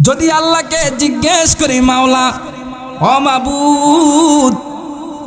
যদি আল্লাহকে জিজ্ঞেস করি, মাওলা ও মাবুদ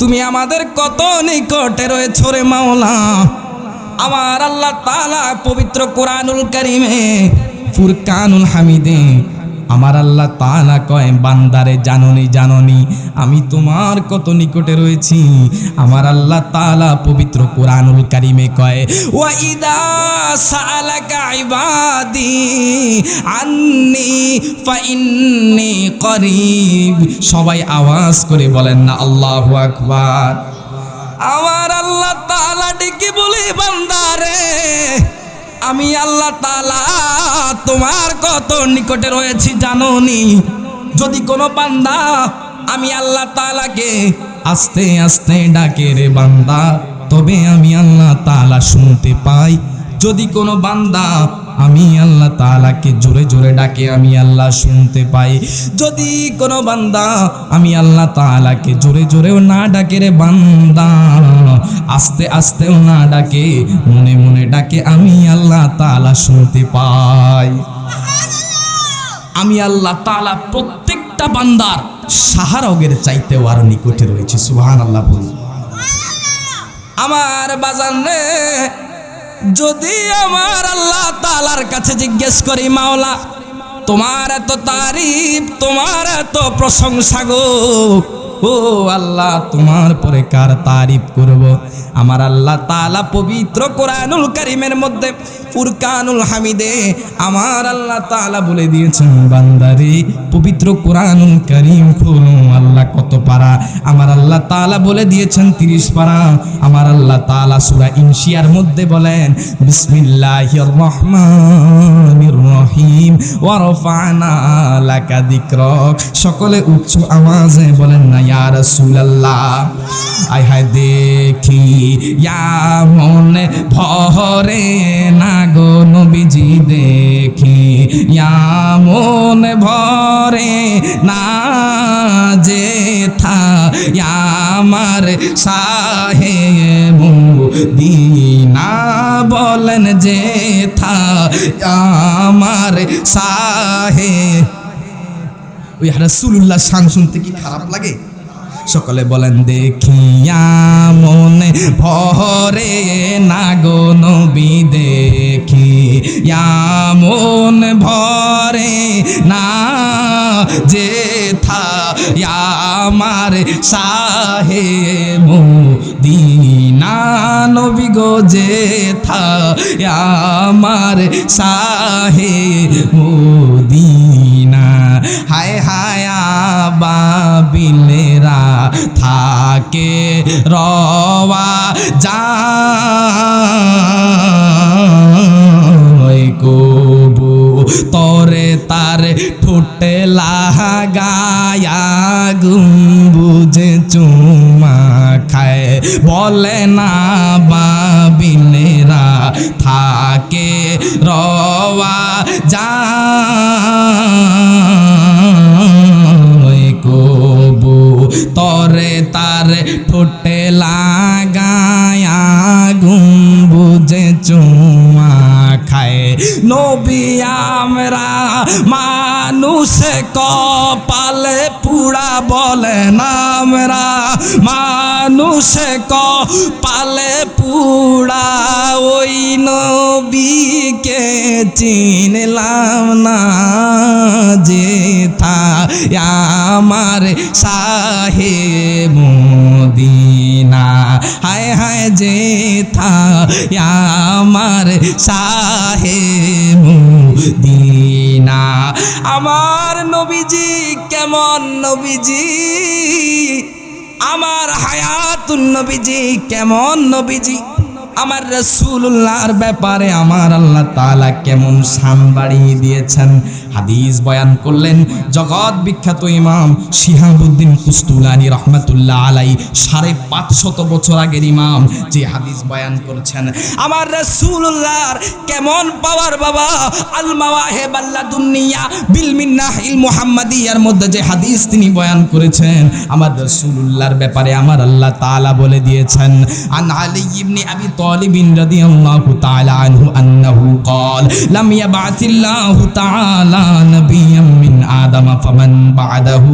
তুমি আমাদের কত নিকটে রয়েছো রে মাওলা। আমার আল্লাহ তাআলা পবিত্র কোরআনুল কারীমে ফুরকানুল হামিদে আমার আল্লাহ তাআলা কয়, বান্দারে জাননি জাননি আমি তোমার কত নিকটে রয়েছি। আমার আল্লাহ তাআলা পবিত্র কোরআনুল কারীমে কয়, ওয়া ইদা সাআলাকা ইবাদি আন্নি ফাইন্নি করিব। সবাই আওয়াজ করে বলেন না আল্লাহু আকবার। আমার আল্লাহ তাআলা ডেকে বলে, বান্দারে আমি আল্লাহ তাআলা তোমার কত নিকটে রয়েছি জানোনি। যদি কোনো বান্দা আমি আল্লাহ তাআলাকে আস্তে আস্তে ডাকে রে বান্দা, তবে আমি আল্লাহ তাআলা শুনতে পাই। যদি কোনো বান্দা আমি আল্লাহ তাআলাকে জোরে জোরে ডাকে, আমি আল্লাহ শুনতে পাই। যদি কোনো বান্দা আমি আল্লাহ তাআলাকে জোরে জোরেও না ডাকে রে বান্দা, আস্তে আস্তেও না ডাকে, মনে মনে ডাকে, আমি আল্লাহ তাআলা শুনতে পাই। আমি আল্লাহ তাআলা প্রত্যেকটা বান্দার সাহারগের চাইতেও আরো নিকটে রয়েছে। সুবহানাল্লাহ বলুন। আমার বাজান রে, যদি আমার আল্লাহ তাআলার কাছে জিজ্ঞেস করি, মাওলা তোমার এত তারিফ, তোমার এত প্রশংসা গো, ও আল্লাহ তোমার পরে কার তারিফ করব। আমার আল্লাহ তাআলা পবিত্র কোরআনুল কারীমের মধ্যে ফুরকানুল হামিদে আমার আল্লাহ তাআলা বলে দিয়েছেন, বান্দারে পবিত্র কোরআনুল কারীম খোলো। আল্লাহ কত পারা? আমার আল্লাহ তাআলা বলে দিয়েছেন 30 পারা। আমার আল্লাহ তাআলা সূরা ইনশিয়ার মধ্যে বলেন, বিসমিল্লাহির রহমানির রহিম ওয়া রাফা'না লাকা যিকরাক। সকলে উচ্চ আওয়াজে বলেন না ইয়া রাসূলুল্লাহ। আয় হায় দেখি মনে ভরে না গো নবীজি, দেখি মনে ভরে না যে থা আমার শাহে মদিনা, বলেন যে থা আমার শাহে। ওই রাসূলুল্লাহ শান শুনতে কি খারাপ লাগে? সকলে বলেন, দেখিয়া মনে ভরে না গো নবী, দেখিয়া মনে ভরে না যে থা আমার শাহে মদিনা, নবী গো যে থা আমার শাহে মদিনা। হায় হায় বাবিলেরা থাকে রওয়া যায় কবু তরে তার ঠোঁটে লাগায়া গুম্বুজে চুমা খায়, বলে না বাবিলেরা থাকে রওয়া যায় কবু তরে তার ঠোঁটে লাগায়া গুম্বুজে চুমা খায়। নবী আমরা মানুষ কপালে পুরা, বলেন আমরা মানুষ কপালে পুরা, ওই নবীকে চিনলাম না যে থা আমার শাহে মদিনা। হায় হায় যে থা আমার শাহে মদিনা। আমার নবীজি কেমন নবীজি, আমার হায়াতুন নবীজি কেমন নবীজি, আমার রাসূলুল্লাহর ব্যাপারে আমার আল্লাহ তাআলা কেমন শান বাড়িয়ে দিয়েছেন। হাদিস বয়ান করলেন জগৎ বিখ্যাত ইমাম শিহাবুদ্দিন কুস্তুলানি রহমাতুল্লাহ আলাইহি, 550 বছর আগের ইমাম যে হাদিস বয়ান করছেন। আমার রাসূলুল্লাহর কেমন পাওয়ার বাবা, আল মাওয়াহিব আল্লাদুন্নিয়া বিল মিন্নাহিল মুহাম্মাদিয়ার মধ্যে যে হাদিস তিনি বয়ান করেছেন, আমার রাসূলুল্লাহর ব্যাপারে আমার আল্লাহ তাআলা বলে দিয়েছেন, আন আলী ইবনে আবি طالب رضي الله تعالى عنه أنه قال لم يبعث الله تعالى نبيا من মান বা'দাহু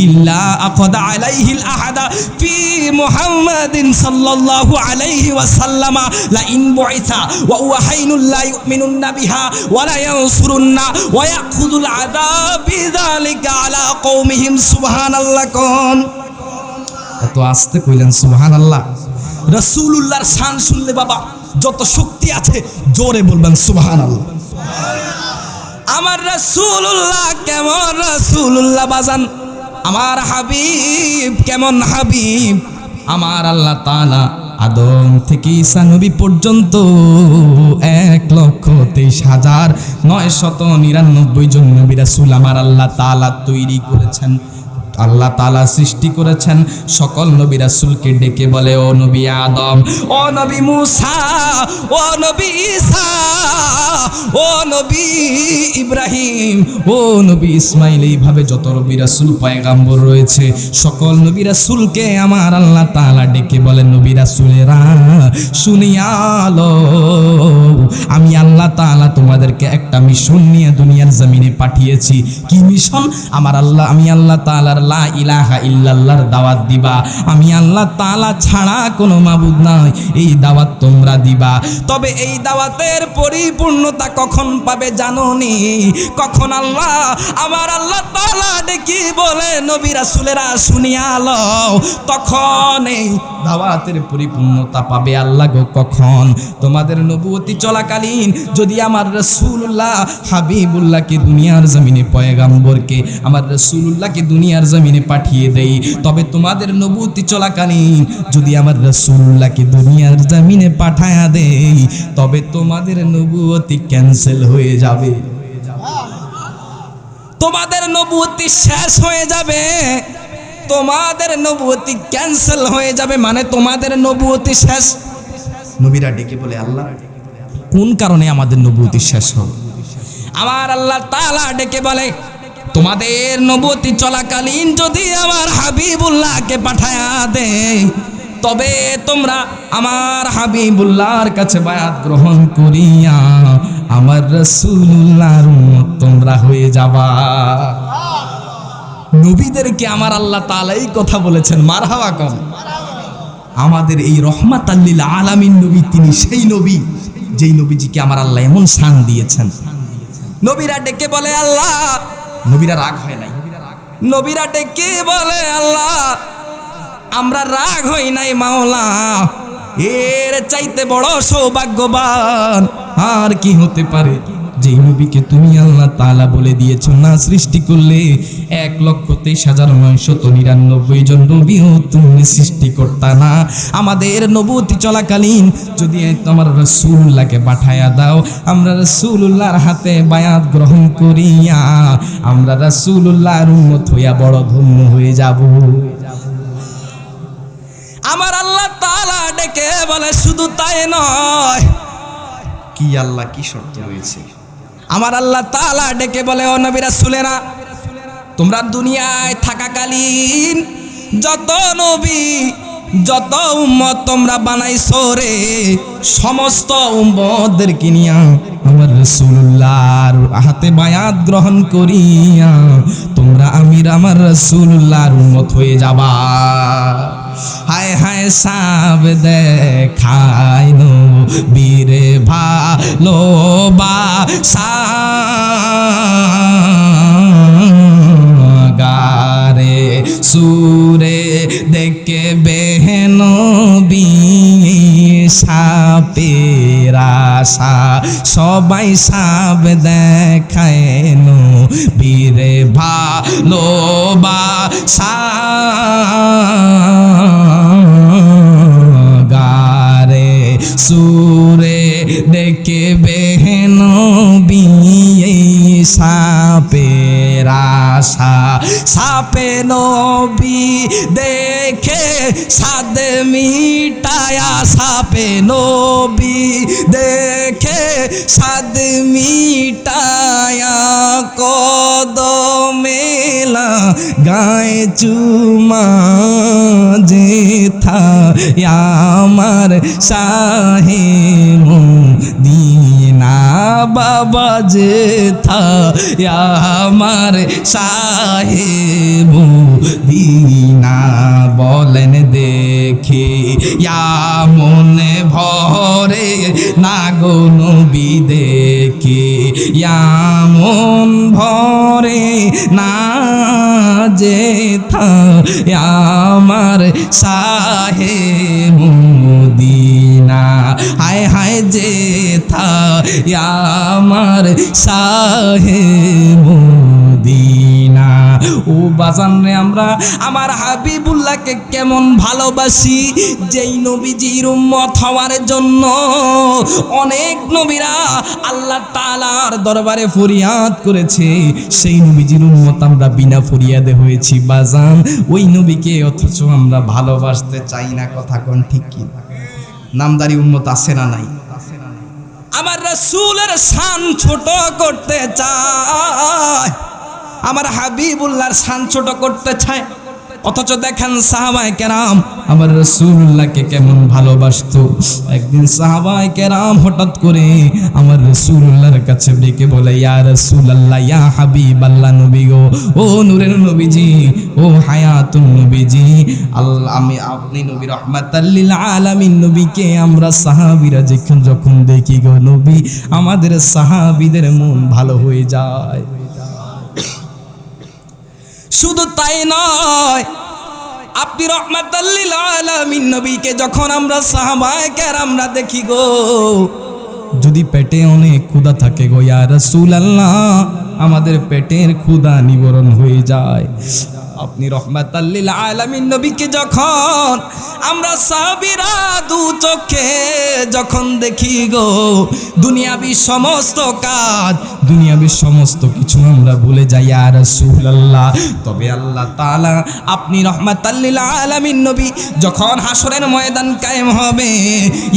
ইল্লা আখাযা আলাইহিল আহাদা ফি মুহাম্মাদিন সাল্লাল্লাহু আলাইহি ওয়াসাল্লাম লা ইন বুইসা ওয়া হুয়া হাইনুল লা ইউমিনুন্না বিহা ওয়া লা ইয়ানসুরুন্না ওয়া ইয়াখুযুল আযাব বিযালিকা আলা কওমিহিম সুবহানাল্লাহ। কোন এত আস্তে কইলেন সুবহানাল্লাহ। রাসূলুল্লাহর শান শুনলে বাবা যত শক্তি আছে জোরে বলবেন সুবহানাল্লাহ। আমার রাসূলুল্লাহ কেমন রাসূলুল্লাহ বাজান, আমার হাবিব কেমন হাবিব। আমার আল্লাহ তাআলা আদম থেকে ঈসা নবী পর্যন্ত 1,23,999 জন নবী রাসূল আমার আল্লাহ তাআলা তৈরি করেছেন, আল্লাহ তাআলা সৃষ্টি করেছেন। সকল নবী রাসূলকে ডেকে বলে, ও নবী আদম, ও নবী মূসা, ও নবী ঈসা, ও নবী ইব্রাহিম, ও নবী ইসমাইল, এইভাবে যত নবী রাসূল পয়গাম্বর রয়েছে সকল নবী রাসূলকে আমার আল্লাহ তাআলা ডেকে বলেন, নবী রাসূলেরা শুনিয়া লো, আমি আল্লাহ তাআলা তোমাদেরকে একটা মিশন নিয়ে দুনিয়ার জমিনে পাঠিয়েছি। কি মিশন? আমি আল্লাহ তাআলার লা ইলাহা ইল্লাল্লাহর দাওয়াত দিবা। আমি আল্লাহ তাআলা ছাড়া কোনো মাবুদ নাই, এই দাওয়াত তোমরা দিবা। তবে এই দাওয়াতের পরিপূর্ণতা কখন পাবে জানোনি? কখন আমার আল্লাহ তাআলা ডেকে বলে, নবী রাসূলেরা শুনিয়া লও, তখন এই দাওয়াতের পরিপূর্ণতা পাবে আল্লাহ গো। কখন? তোমাদের নবুয়তি চলাকালীন যদি আমার রাসূলুল্লাহ হাবিবুল্লাহকে দুনিয়ার জমিনে পয়গাম্বরকে আমার রাসূলুল্লাহকে দুনিয়ার জমিনে পাঠিয়ে দেই, তবে তোমাদের নবুয়তি চলাকালীন যদি আমার রাসূলুল্লাহকে দুনিয়ার জমিনে পাঠায়া দেই, তবে তোমাদের নবুয়তি ক্যান্সেল হয়ে যাবে, তোমাদের নবুয়তি শেষ হয়ে যাবে, তোমাদের নবুয়তি ক্যান্সেল হয়ে যাবে, মানে তোমাদের নবুয়তি শেষ। নবীরা ডেকে বলে, আল্লাহ কোন কারণে আমাদের নবুয়তি শেষ হবে? আমার আল্লাহ তাআলা ডেকে বলে, তোমাদের নবুয়তি চলাকালীন যদি আমার হাবিবুল্লাহকে পাঠায়া দেই, তবে তোমরা আমার হাবিবুল্লাহর কাছে বায়াত গ্রহণ করিয়া আমার রাসূলুল্লাহর উম্মত তোমরা হয়ে যাবা। নবীদেরকে আমার আল্লাহ তাআলা এই কথা বলেছেন, মারহাবা কম। আমাদের এই রহমাতাল লিল আলামিন নবী, তিনি সেই নবী যেই নবীজিকে আমার আল্লাহ এমন শান দিয়েছেন। নবীরা ডেকে বলে আল্লাহ, নবীরা রাগ হয় নাই, নবীরা ডেকে বলে আল্লাহ আমরা রাগ হই নাই মাওলা, এর চাইতে বড় সৌভাগ্যবান আর কি হতে পারে যেই নবীকে তুমি আল্লাহ তাআলা বলে দিয়েছো না সৃষ্টি করলে 1,23,999 জন নবীও তুমি সৃষ্টি করতা না। আমাদের নবুয়তি চলাকালীন যদি তোমার রাসূলুল্লাহকে পাঠায়া দাও, আমরা রাসূলুল্লাহর হাতে বায়াত গ্রহণ করিয়া আমরা রাসূলুল্লাহর উম্মত হইয়া বড় ধন্য হয়ে যাব। আমার আল্লাহ তাআলা ডেকে বলে, শুধু তাই নয়, কি আল্লাহ কি শর্ত রয়েছে? আমার আল্লাহ তাআলা ডেকে বলে, ও নবী রাসূলেরা, তোমরা দুনিয়ায় থাকাকালীন যত নবী যত উম্মত তোমরা বানাইছো রে, সমস্ত উম্মতদেরকে নিয়া আমার রাসূলুল্লাহর হাতে বায়াত গ্রহণ করিয়া তোমরা আমার রাসূলুল্লাহর উম্মত হয়ে যাবা। হায় হায় সাব দেখাই নবীরে ভালোবাসা গারে সুরে দেখে বেহেন সাপের আশা সবাই সাব দেখায় নবীরে ভালোবাসা গারে সুরে দেখে বেহেন সাপের আশা সাপে নবী দেখে সাদ মিটায়া, সাপে নবী দেখে সাদ মিটায়া কদমেলা গায়ে চুমা যেথা আমার শাহে মদিনা বাবা যে থা আমার শাহে মদিনা বলেন দেখি মনে ভরে না গো নবী দেখি মন ভরে না যে থা আমার শাহে মদিনা হায় হায় যে থা আমার শাহে মদিনা। ও বাজান রে, আমরা আমার হাবিবুল্লাহকে কেমন ভালোবাসি, যেই নবীজির উম্মত হওয়ার জন্য অনেক নবীরা আল্লাহ তাআলার দরবারে ফরিয়াদ করেছে, সেই নবীজির উম্মত আমরা বিনা ফরিয়াদে হয়েছি বাজান ওই নবীকে, অথচ আমরা ভালোবাসতে চাই না। কথা কোন ঠিক কি? নামদারি উম্মত আছে না নাই? আমার রাসূলের শান ছোট করতে চায়, আমার হাবিবুল্লাহর শান ছোট করতে চায়, অথচ দেখেন সাহাবায়ে কেরাম আমার রাসূলুল্লাহকে কেমন ভালোবাসতো। একদিন সাহাবায়ে কেরাম হঠাৎ করে আমার রাসূলুল্লাহর কাছে ডেকে বলে, ইয়া রাসূলুল্লাহ, ইয়া হাবিবাল্লাহ, নবী গো, ও নূরের নবীজি, ও হায়াতুন নবীজি, আল্লাহ আমি আপনি নবী রাহমাতাল লিল আলামিন নবীকে আমরা সাহাবীরা যখন দেখি গো নবী, আমাদের সাহাবীদের মন ভালো হয়ে যায়। শুধু তাই নয়, আপনি রহমাতাল লিল আলামিন নবীকে যখন আমরা সাহাবায়ে কেরামরা দেখি গো, যদি পেটে অনেক ক্ষুধা থাকে গো ইয়া রাসূলুল্লাহ, আমাদের পেটের ক্ষুধা নিবারণ হয়ে যায়। আপনি রহমাতাল লিল আলামিন নবীকে যখন আমরা সাহাবীরা দু চোখে যখন দেখি গো, দুনিয়াবি সমস্ত কাজ, দুনিয়াবি সমস্ত কিছু আমরা ভুলে যাই ইয়া রাসূলুল্লাহ। তবে আল্লাহ তাআলা আপনি রহমাতাল লিল আলামিন নবী যখন হাসরের ময়দান কায়েম হবে,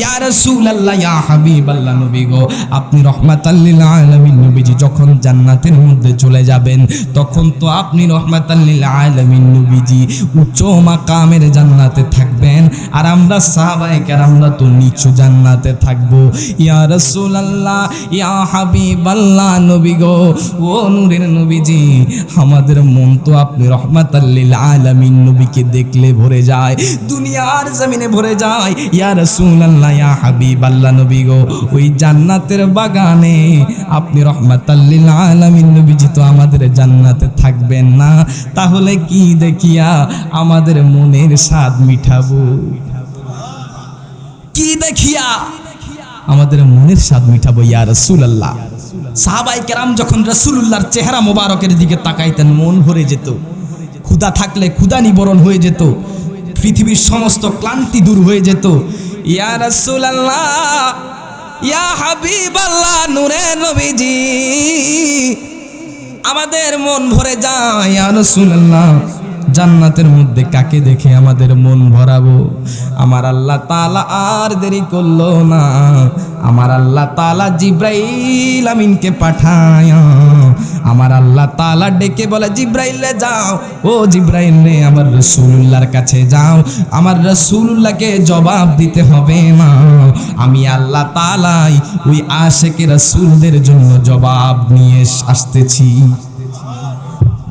ইয়া রাসূলুল্লাহ, ইয়া হাবিবাল্লাহ নবী গো, আপনি রহমাতাল লিল আলামিন নবীজি যখন জান্নাতের মধ্যে চলে যাবেন, তখন তো আপনি রহমাতাল লিল আলামিন নবীজি উচ্চ মাকামের জান্নাতে থাকবেন, আর আমরা সাহাবায়ে কেরামরা তো নিচু জান্নাতে থাকবো। ইয়া রাসূলুল্লাহ, ইয়া হাবিবাল্লাহ নবী গো, ও নূরের নবীজি, আমাদের মন তো আপনি রহমাতাল লিল আলামিন নবীকে দেখলে ভরে যায়, দুনিয়ার জমিনে ভরে যায়। ইয়া রাসূলুল্লাহ, ইয়া হাবিবাল্লাহ নবী গো, ওই জান্নাতের বাগানে আপনি রহমাতাল লিল আলামিন নবীজি তো আমাদের জান্নাতে থাকবেন না, তাহলে কি দেখিয়া আমাদের মনের স্বাদ মিঠাবো? কি দেখিয়া আমাদের মনের স্বাদ মিঠাবো ইয়া রাসূলুল্লাহ? সাহাবায়ে কেরাম যখন রাসূলুল্লাহর চেহারা মোবারকের দিকে তাকাইতেন, মন ভরে যেত, ক্ষুধা থাকলে ক্ষুধা নিবারণ হয়ে যেত, পৃথিবীর সমস্ত ক্লান্তি দূর হয়ে যেত। ইয়া রাসূলুল্লাহ, ইয়া হাবিবাল্লাহ, নূরে নবীজি, আমাদের মন ভরে যায়। ইয়া রাসূলুল্লাহ, জান্নাতের মধ্যে কাকে দেখে আমাদের মন ভরাবো? আমার আল্লাহ তাআলা আর দেরি করলো না, আমার আল্লাহ তাআলা জিব্রাইল আমিনকে পাঠায়, আমার আল্লাহ তাআলা ডেকে বলে, জিব্রাইল রে যাও, ও জিব্রাইল রে আমার রাসূলুল্লাহর কাছে যাও, আমার রাসূলুল্লাহকে জবাব দিতে হবে না, আমি আল্লাহ তাআলাই ওই আশিকে রাসূলদের জন্য জবাব নিয়ে আসতেছি।